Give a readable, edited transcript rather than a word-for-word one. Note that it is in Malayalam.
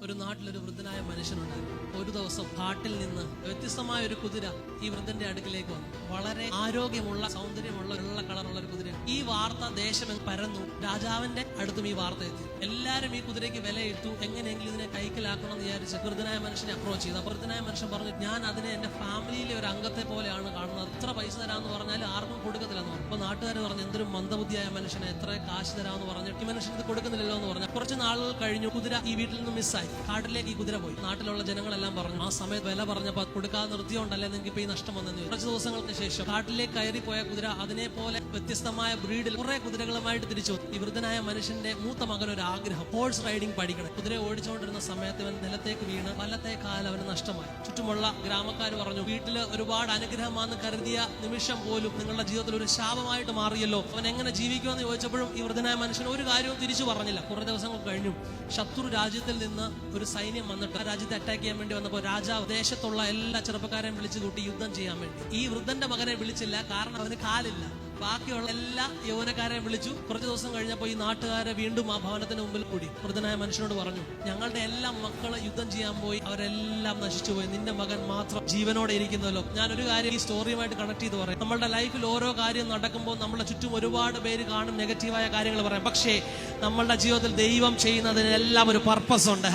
ഒരു നാട്ടിലൊരു വൃദ്ധനായ മനുഷ്യനുണ്ടായിരുന്നു. ഒരു ദിവസം കാട്ടിൽ നിന്ന് വ്യത്യസ്തമായ ഒരു കുതിര ഈ വൃദ്ധന്റെ അടുക്കിലേക്ക് വന്നു. വളരെ ആരോഗ്യമുള്ള, സൗന്ദര്യമുള്ള, വെള്ള കളറുള്ള ഒരു കുതിര. ഈ വാർത്ത ദേശമെങ്ങും പരന്നു. രാജാവിന്റെ അടുത്തും ഈ വാർത്ത എത്തി. എല്ലാരും ഈ കുതിരയ്ക്ക് വിലയിട്ടു. എങ്ങനെയെങ്കിലും ഇതിനെ കൈക്കലാക്കണം എന്ന് വിചാരിച്ച് വൃദ്ധനായ മനുഷ്യനെ അപ്രോച്ച് ചെയ്തു. അപ്പോൾ വൃദ്ധനായ മനുഷ്യൻ പറഞ്ഞു, ഞാൻ അതിനെ എന്റെ ഫാമിലിയിലെ ഒരു അംഗത്തെ പോലെയാണ് കാണുന്നത്. എത്ര പൈസ തരാമെന്ന് പറഞ്ഞാൽ ആർക്കും കൊടുക്കത്തില്ലെന്ന് പറഞ്ഞു. അപ്പൊ നാട്ടുകാർ പറഞ്ഞു, എന്തൊരു മന്ദബുദ്ധിയായ മനുഷ്യനെ, എത്ര കാശ് തരാമെന്ന് പറഞ്ഞു. ഈ മനുഷ്യൻ ഇത് കൊടുക്കുന്നില്ലല്ലോ എന്ന് പറഞ്ഞു. കുറച്ച് നാളുകൾ കഴിഞ്ഞു. കുതിര ഈ വീട്ടിൽ നിന്ന് മിസ്സായി. കാട്ടിലേക്ക് ഈ കുതിര പോയി. നാട്ടിലുള്ള ജനങ്ങളെല്ലാം പറഞ്ഞു, ആ സമയത്ത് വില പറഞ്ഞപ്പോൾ കൊടുക്കാതെ നിർത്തിയോണ്ടല്ലേ നിങ്ങൾക്ക് ഇപ്പൊ ഈ നഷ്ടം വന്നെന്ന്. കുറച്ച് ദിവസങ്ങൾക്ക് ശേഷം കാട്ടിലേക്ക് കയറിപ്പോയ കുതിര അതിനെ പോലെ വ്യത്യസ്തമായ ബ്രീഡിൽ കുറെ കുതിരകളുമായിട്ട് തിരിച്ചു. ഈ വൃദ്ധനായ മനുഷ്യന്റെ മൂത്ത മകൻ ഒരു ആഗ്രഹം, ഹോഴ്സ് റൈഡിംഗ് പഠിക്കണം. കുതിര ഓടിച്ചുകൊണ്ടിരുന്ന സമയത്ത് അവൻ നിലത്തേക്ക് വീണ് വലത്തെ കാൽ അവന് നഷ്ടമായി. ചുറ്റുമുള്ള ഗ്രാമക്കാർ പറഞ്ഞു, വീട്ടില് ഒരുപാട് അനുഗ്രഹമാണെന്ന് കരുതിയ നിമിഷം പോലും നിങ്ങളുടെ ജീവിതത്തിൽ ഒരു ശാപമായിട്ട് മാറിയല്ലോ. അവൻ എങ്ങനെ ജീവിക്കുമെന്ന് ചോദിച്ചപ്പോഴും ഈ വൃദ്ധനായ മനുഷ്യൻ ഒരു കാര്യവും തിരിച്ചു പറഞ്ഞില്ല. കുറെ ദിവസങ്ങൾ കഴിഞ്ഞു. ശത്രു രാജ്യത്തിൽ നിന്ന് ഒരു സൈന്യം വന്നിട്ട് ആ രാജ്യത്തെ അറ്റാക്ക് ചെയ്യാൻ വേണ്ടി വന്നപ്പോൾ രാജാവ് ദേശത്തുള്ള എല്ലാ ചെറുപ്പക്കാരെയും വിളിച്ചു കൂട്ടി യുദ്ധം ചെയ്യാൻ വേണ്ടി. ഈ വൃദ്ധന്റെ മകനെ വിളിച്ചില്ല, കാരണം അവന് കാലില്ല. ബാക്കിയുള്ള എല്ലാ യൗവനക്കാരെയും വിളിച്ചു. കുറച്ച് ദിവസം കഴിഞ്ഞപ്പോൾ ഈ നാട്ടുകാരെ വീണ്ടും ആ ഭവനത്തിന് മുമ്പിൽ കൂടി വൃദ്ധനായ മനുഷ്യനോട് പറഞ്ഞു, ഞങ്ങളുടെ എല്ലാ മക്കള് യുദ്ധം ചെയ്യാൻ പോയി, അവരെല്ലാം നശിച്ചുപോയി, നിന്റെ മകൻ മാത്രം ജീവനോടെ ഇരിക്കുന്നല്ലോ. ഞാനൊരു കാര്യം ഈ സ്റ്റോറിയുമായിട്ട് കണക്ട് ചെയ്ത് പറയാം. നമ്മുടെ ലൈഫിൽ ഓരോ കാര്യം നടക്കുമ്പോൾ നമ്മുടെ ചുറ്റും ഒരുപാട് പേര് കാണും, നെഗറ്റീവായ കാര്യങ്ങൾ പറയാം. പക്ഷേ നമ്മളുടെ ജീവിതത്തിൽ ദൈവം ചെയ്യുന്നതിനെല്ലാം ഒരു പർപ്പസ് ഉണ്ട്.